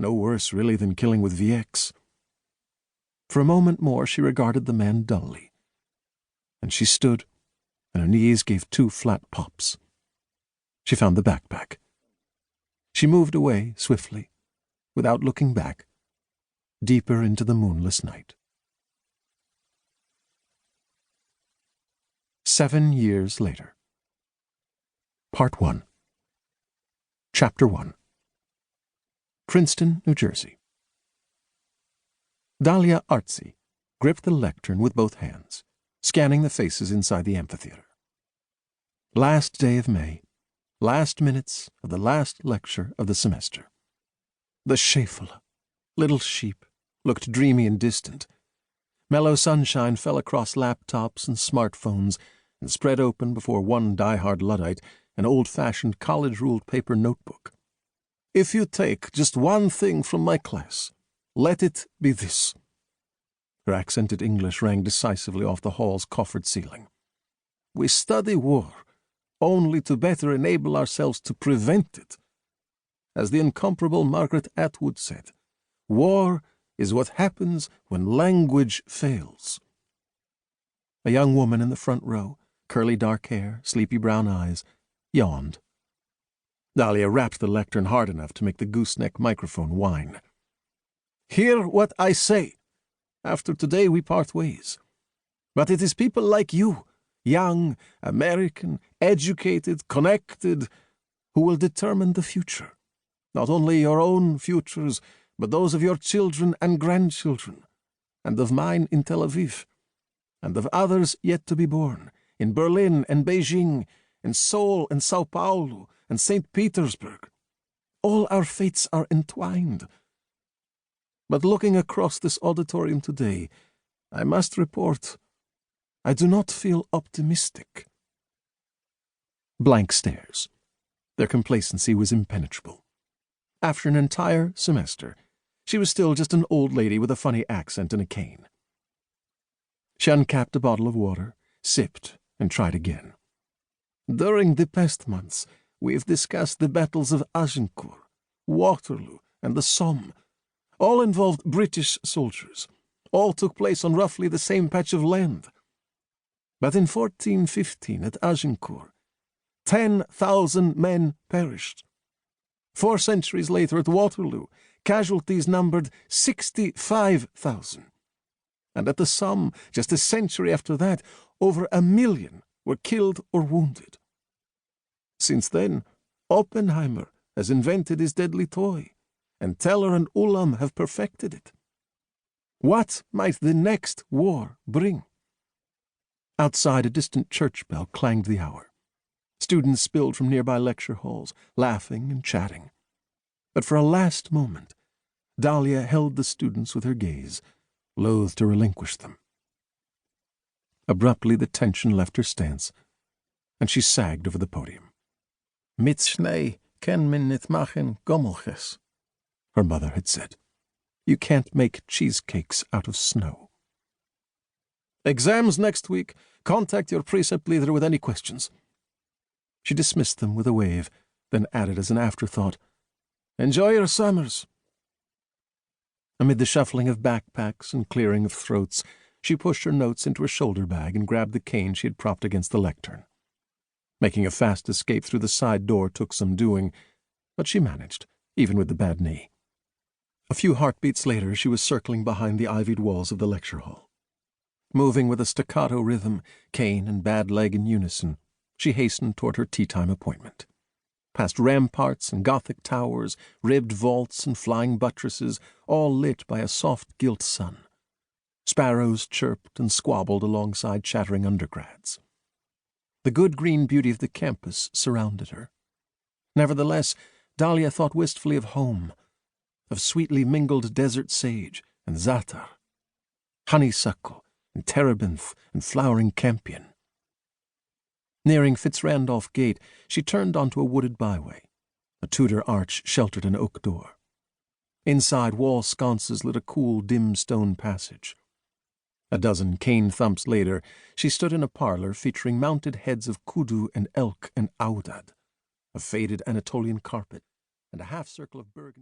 No worse, really, than killing with VX. For a moment more she regarded the man dully. And she stood, and her knees gave 2 flat pops. She found the backpack. She moved away swiftly, without looking back, deeper into the moonless night. 7 years later. Part 1. Chapter 1. Princeton, New Jersey. Dalia Artzi gripped the lectern with both hands, scanning the faces inside the amphitheater. Last day of May, last minutes of the last lecture of the semester. The Schäferle, little sheep, looked dreamy and distant. Mellow sunshine fell across laptops and smartphones and spread open before one die-hard Luddite an old-fashioned college-ruled paper notebook. If you take just one thing from my class, let it be this. Her accented English rang decisively off the hall's coffered ceiling. We study war only to better enable ourselves to prevent it. As the incomparable Margaret Atwood said, war is what happens when language fails. A young woman in the front row, curly dark hair, sleepy brown eyes, yawned. Dalia rapped the lectern hard enough to make the gooseneck microphone whine. Hear what I say. After today we part ways. But it is people like you, young, American, educated, connected, who will determine the future. Not only your own futures, but those of your children and grandchildren, and of mine in Tel Aviv, and of others yet to be born, in Berlin and Beijing, in Seoul and Sao Paulo, and St. Petersburg. All our fates are entwined. But looking across this auditorium today, I must report, I do not feel optimistic. Blank stares. Their complacency was impenetrable. After an entire semester, she was still just an old lady with a funny accent and a cane. She uncapped a bottle of water, sipped, and tried again. During the past months, we have discussed the battles of Agincourt, Waterloo, and the Somme. All involved British soldiers. All took place on roughly the same patch of land. But in 1415 at Agincourt, 10,000 men perished. 4 centuries later at Waterloo, casualties numbered 65,000. And at the Somme, just a century after that, over 1 million were killed or wounded. Since then, Oppenheimer has invented his deadly toy, and Teller and Ulam have perfected it. What might the next war bring? Outside, a distant church bell clanged the hour. Students spilled from nearby lecture halls, laughing and chatting. But for a last moment, Dalia held the students with her gaze, loath to relinquish them. Abruptly the tension left her stance, and she sagged over the podium. Mit Schnee kann man nicht machen Gommelches, her mother had said. You can't make cheesecakes out of snow. Exams next week. Contact your precept leader with any questions. She dismissed them with a wave, then added as an afterthought, Enjoy your summers. Amid the shuffling of backpacks and clearing of throats, she pushed her notes into her shoulder bag and grabbed the cane she had propped against the lectern. Making a fast escape through the side door took some doing, but she managed, even with the bad knee. A few heartbeats later, she was circling behind the ivied walls of the lecture hall. Moving with a staccato rhythm, cane and bad leg in unison, she hastened toward her tea-time appointment. Past ramparts and Gothic towers, ribbed vaults and flying buttresses, all lit by a soft gilt sun. Sparrows chirped and squabbled alongside chattering undergrads. The good green beauty of the campus surrounded her. Nevertheless, Dalia thought wistfully of home, of sweetly mingled desert sage and za'atar, honeysuckle and terebinth and flowering campion. Nearing Fitzrandolph Gate, she turned onto a wooded byway. A Tudor arch sheltered an oak door. Inside, wall sconces lit a cool, dim stone passage. A dozen cane thumps later, she stood in a parlor featuring mounted heads of kudu and elk and aoudad, a faded Anatolian carpet, and a half-circle of burgundy.